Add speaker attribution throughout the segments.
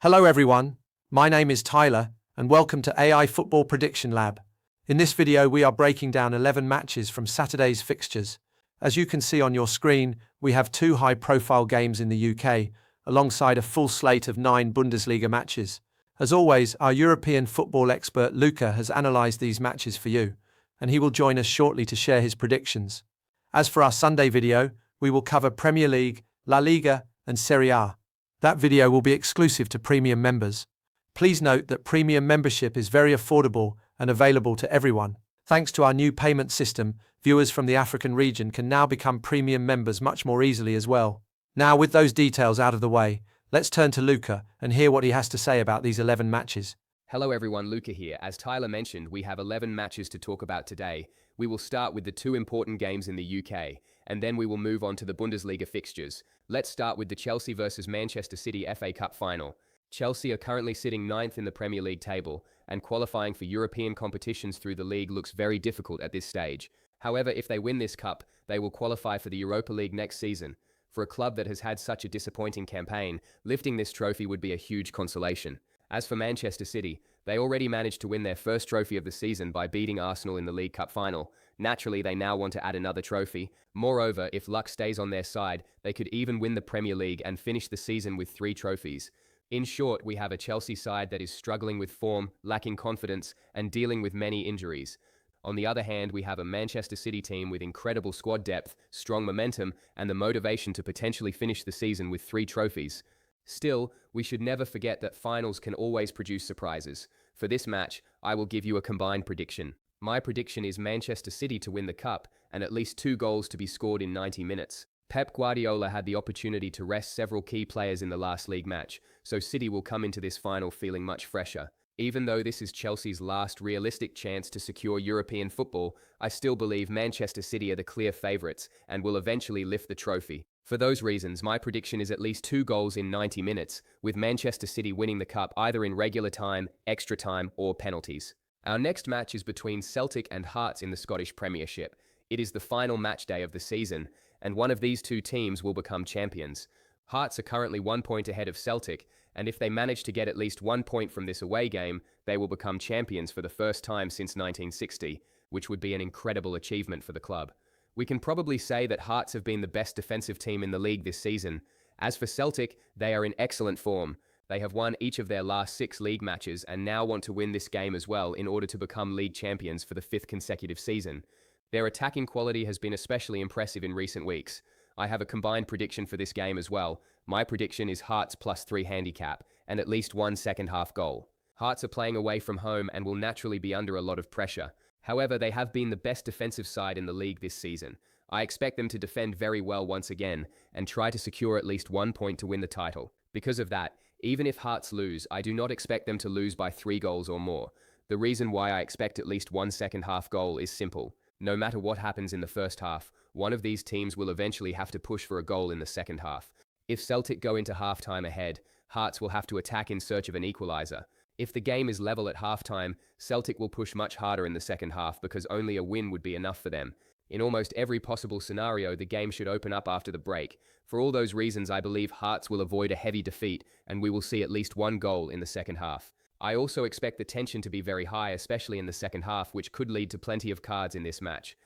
Speaker 1: Hello everyone, my name is Tyler, and welcome to AI Football Prediction Lab. In this video we are breaking down 11 matches from Saturday's fixtures. As you can see on your screen, we have 2 high-profile games in the UK, alongside a full slate of 9 Bundesliga matches. As always, our European football expert Luca has analysed these matches for you, and he will join us shortly to share his predictions. As for our Sunday video, we will cover Premier League, La Liga, and Serie A. That video will be exclusive to premium members. Please note that premium membership is very affordable and available to everyone. Thanks to our new payment system, viewers from the African region can now become premium members much more easily as well. Now, with those details out of the way, let's turn to Luca and hear what he has to say about these 11 matches.
Speaker 2: Hello everyone, Luca here. As Tyler mentioned, we have 11 matches to talk about today. We will start with the 2 important games in the UK, and then we will move on to the Bundesliga fixtures. Let's start with the Chelsea versus Manchester City FA Cup final. Chelsea are currently sitting 9th in the Premier League table, and qualifying for European competitions through the league looks very difficult at this stage. However, if they win this cup, they will qualify for the Europa League next season. For a club that has had such a disappointing campaign, lifting this trophy would be a huge consolation. As for Manchester City, they already managed to win their first trophy of the season by beating Arsenal in the League Cup final. Naturally, they now want to add another trophy. Moreover, if luck stays on their side, they could even win the Premier League and finish the season with 3 trophies. In short, we have a Chelsea side that is struggling with form, lacking confidence, and dealing with many injuries. On the other hand, we have a Manchester City team with incredible squad depth, strong momentum, and the motivation to potentially finish the season with 3 trophies. Still, we should never forget that finals can always produce surprises. For this match, I will give you a combined prediction. My prediction is Manchester City to win the cup and at least 2 goals to be scored in 90 minutes. Pep Guardiola had the opportunity to rest several key players in the last league match, so City will come into this final feeling much fresher. Even though this is Chelsea's last realistic chance to secure European football, I still believe Manchester City are the clear favourites and will eventually lift the trophy. For those reasons, my prediction is at least 2 goals in 90 minutes, with Manchester City winning the cup either in regular time, extra time, or penalties. Our next match is between Celtic and Hearts in the Scottish Premiership. It is the final match day of the season, and one of these 2 teams will become champions. Hearts are currently 1 point ahead of Celtic, and if they manage to get at least 1 point from this away game, they will become champions for the first time since 1960, which would be an incredible achievement for the club. We can probably say that Hearts have been the best defensive team in the league this season. As for Celtic, they are in excellent form. They have won each of their last 6 league matches and now want to win this game as well in order to become league champions for the 5th consecutive season. Their attacking quality has been especially impressive in recent weeks. I have a combined prediction for this game as well. My prediction is Hearts +3 handicap and at least 1 second-half goal. Hearts are playing away from home and will naturally be under a lot of pressure. However, they have been the best defensive side in the league this season. I expect them to defend very well once again and try to secure at least 1 point to win the title. Because of that, even if Hearts lose, I do not expect them to lose by 3 goals or more. The reason why I expect at least 1 second-half goal is simple. No matter what happens in the first half, one of these teams will eventually have to push for a goal in the second half. If Celtic go into halftime ahead, Hearts will have to attack in search of an equaliser. If the game is level at halftime, Celtic will push much harder in the second half because only a win would be enough for them. In almost every possible scenario, the game should open up after the break. For all those reasons, I believe Hearts will avoid a heavy defeat and we will see at least 1 goal in the second half. I also expect the tension to be very high, especially in the second half, which could lead to plenty of cards in this match.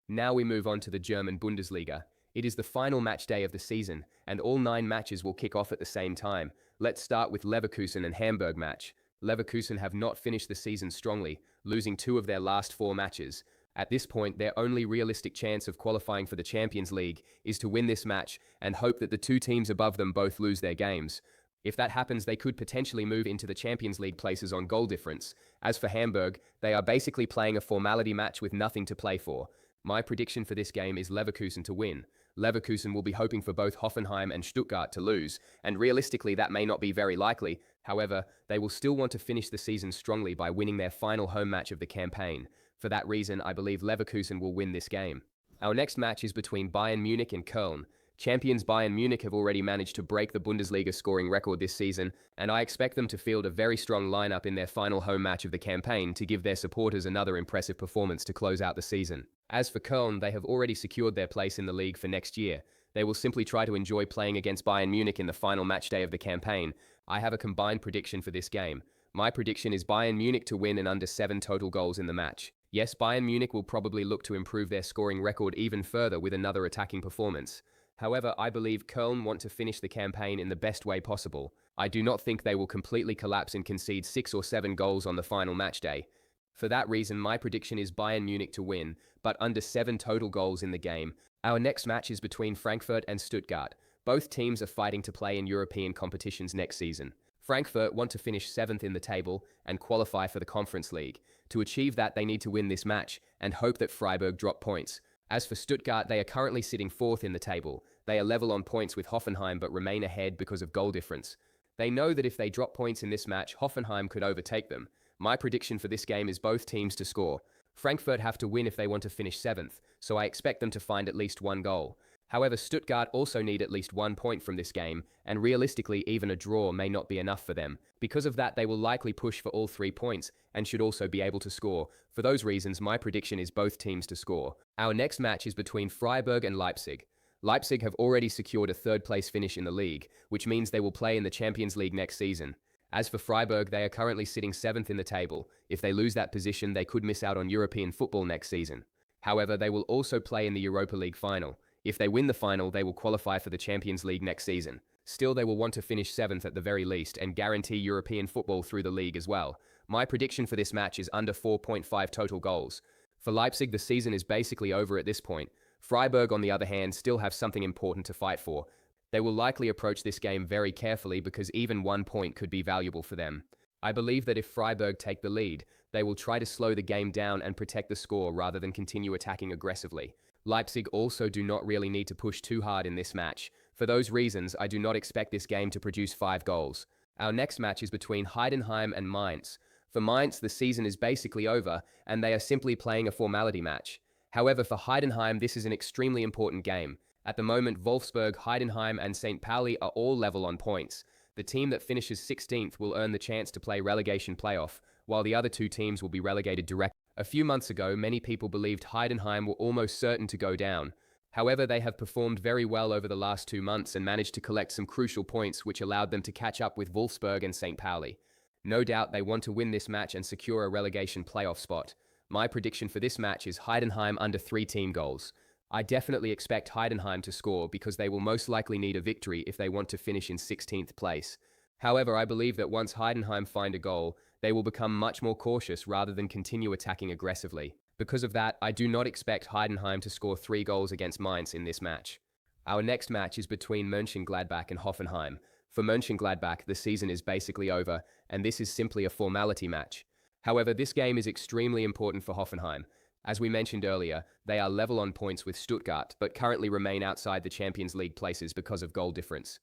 Speaker 2: Now we move on to the German Bundesliga. It is the final match day of the season, and all 9 matches will kick off at the same time. Let's start with Leverkusen and Hamburg match. Leverkusen have not finished the season strongly, losing 2 of their last 4 matches. At this point, their only realistic chance of qualifying for the Champions League is to win this match and hope that the 2 teams above them both lose their games. If that happens, they could potentially move into the Champions League places on goal difference. As for Hamburg, they are basically playing a formality match with nothing to play for. My prediction for this game is Leverkusen to win. Leverkusen will be hoping for both Hoffenheim and Stuttgart to lose, and realistically that may not be very likely. However, they will still want to finish the season strongly by winning their final home match of the campaign. For that reason, I believe Leverkusen will win this game. Our next match is between Bayern Munich and Köln. Champions Bayern Munich have already managed to break the Bundesliga scoring record this season, and I expect them to field a very strong lineup in their final home match of the campaign to give their supporters another impressive performance to close out the season. As for Köln, they have already secured their place in the league for next year. They will simply try to enjoy playing against Bayern Munich in the final match day of the campaign. I have a combined prediction for this game. My prediction is Bayern Munich to win and under 7 total goals in the match. Yes, Bayern Munich will probably look to improve their scoring record even further with another attacking performance. However, I believe Köln want to finish the campaign in the best way possible. I do not think they will completely collapse and concede 6 or 7 goals on the final match day. For that reason, my prediction is Bayern Munich to win, but under 7 total goals in the game. Our next match is between Frankfurt and Stuttgart. Both teams are fighting to play in European competitions next season. Frankfurt want to finish 7th in the table and qualify for the Conference League. To achieve that, they need to win this match and hope that Freiburg drop points. As for Stuttgart, they are currently sitting 4th in the table. They are level on points with Hoffenheim but remain ahead because of goal difference. They know that if they drop points in this match, Hoffenheim could overtake them. My prediction for this game is both teams to score. Frankfurt have to win if they want to finish 7th, so I expect them to find at least 1 goal. However, Stuttgart also need at least 1 point from this game, and realistically even a draw may not be enough for them. Because of that, they will likely push for all 3 points, and should also be able to score. For those reasons, my prediction is both teams to score. Our next match is between Freiburg and Leipzig. Leipzig have already secured a 3rd place finish in the league, which means they will play in the Champions League next season. As for Freiburg, they are currently sitting 7th in the table. If they lose that position, they could miss out on European football next season. However, they will also play in the Europa League final. If they win the final, they will qualify for the Champions League next season. Still, they will want to finish 7th at the very least and guarantee European football through the league as well. My prediction for this match is under 4.5 total goals. For Leipzig, the season is basically over at this point. Freiburg, on the other hand, still have something important to fight for. They will likely approach this game very carefully because even 1 point could be valuable for them. I believe that if Freiburg take the lead, they will try to slow the game down and protect the score rather than continue attacking aggressively. Leipzig also do not really need to push too hard in this match. For those reasons, I do not expect this game to produce 5 goals. Our next match is between Heidenheim and Mainz. For Mainz, the season is basically over, and they are simply playing a formality match. However, for Heidenheim, this is an extremely important game. At the moment, Wolfsburg, Heidenheim, and St. Pauli are all level on points. The team that finishes 16th will earn the chance to play relegation playoff, while the other 2 teams will be relegated directly. A few months ago, many people believed Heidenheim were almost certain to go down. However, they have performed very well over the last 2 months and managed to collect some crucial points which allowed them to catch up with Wolfsburg and St. Pauli. No doubt they want to win this match and secure a relegation playoff spot. My prediction for this match is Heidenheim under 3 team goals. I definitely expect Heidenheim to score because they will most likely need a victory if they want to finish in 16th place. However, I believe that once Heidenheim find a goal, they will become much more cautious rather than continue attacking aggressively. Because of that, I do not expect Heidenheim to score 3 goals against Mainz in this match. Our next match is between Mönchengladbach and Hoffenheim. For Mönchengladbach, the season is basically over, and this is simply a formality match. However, this game is extremely important for Hoffenheim. As we mentioned earlier, they are level on points with Stuttgart, but currently remain outside the Champions League places because of goal difference.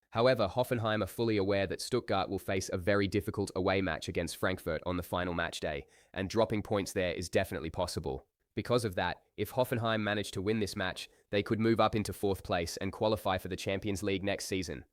Speaker 2: However, Hoffenheim are fully aware that Stuttgart will face a very difficult away match against Frankfurt on the final match day, and dropping points there is definitely possible. Because of that, if Hoffenheim manage to win this match, they could move up into 4th place and qualify for the Champions League next season.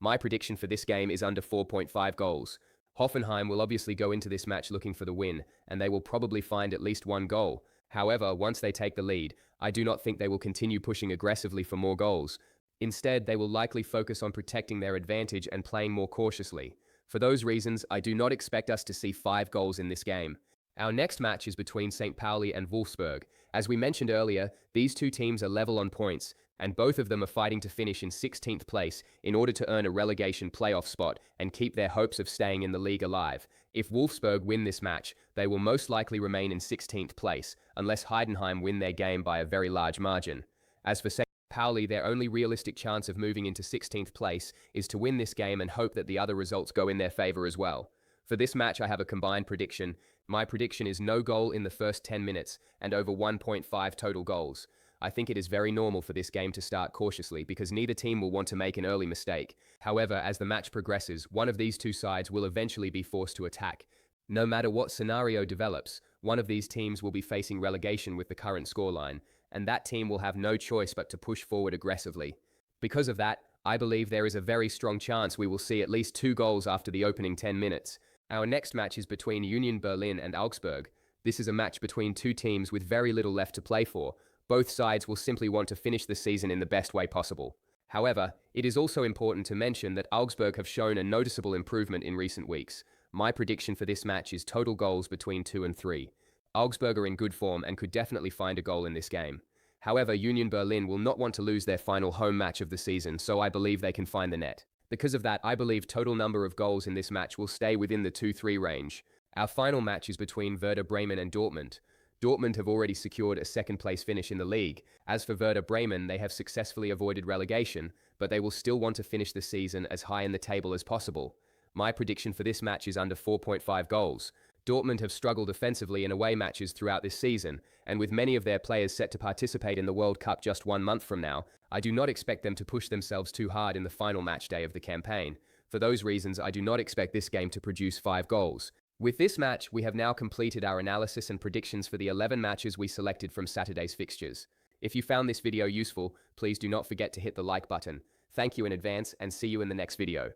Speaker 2: My prediction for this game is under 4.5 goals. Hoffenheim will obviously go into this match looking for the win, and they will probably find at least 1 goal. However, once they take the lead, I do not think they will continue pushing aggressively for more goals. Instead, they will likely focus on protecting their advantage and playing more cautiously. For those reasons, I do not expect us to see 5 goals in this game. Our next match is between St. Pauli and Wolfsburg. As we mentioned earlier, these 2 teams are level on points, and both of them are fighting to finish in 16th place in order to earn a relegation playoff spot and keep their hopes of staying in the league alive. If Wolfsburg win this match, they will most likely remain in 16th place, unless Heidenheim win their game by a very large margin. As for St. Pauli, their only realistic chance of moving into 16th place is to win this game and hope that the other results go in their favor as well. For this match, I have a combined prediction. My prediction is no goal in the first 10 minutes and over 1.5 total goals. I think it is very normal for this game to start cautiously because neither team will want to make an early mistake. However, as the match progresses, one of these 2 sides will eventually be forced to attack. No matter what scenario develops, one of these teams will be facing relegation with the current scoreline, and that team will have no choice but to push forward aggressively. Because of that, I believe there is a very strong chance we will see at least 2 goals after the opening 10 minutes. Our next match is between Union Berlin and Augsburg. This is a match between 2 teams with very little left to play for. Both sides will simply want to finish the season in the best way possible. However, it is also important to mention that Augsburg have shown a noticeable improvement in recent weeks. My prediction for this match is total goals between 2 and 3. Augsburg are in good form and could definitely find a goal in this game. However, Union Berlin will not want to lose their final home match of the season, so I believe they can find the net. Because of that, I believe total number of goals in this match will stay within the 2-3 range. Our final match is between Werder Bremen and Dortmund. Dortmund have already secured a second-place finish in the league. As for Werder Bremen, they have successfully avoided relegation, but they will still want to finish the season as high in the table as possible. My prediction for this match is under 4.5 goals. Dortmund have struggled offensively in away matches throughout this season, and with many of their players set to participate in the World Cup just 1 month from now, I do not expect them to push themselves too hard in the final match day of the campaign. For those reasons, I do not expect this game to produce 5 goals. With this match, we have now completed our analysis and predictions for the 11 matches we selected from Saturday's fixtures. If you found this video useful, please do not forget to hit the like button. Thank you in advance and see you in the next video.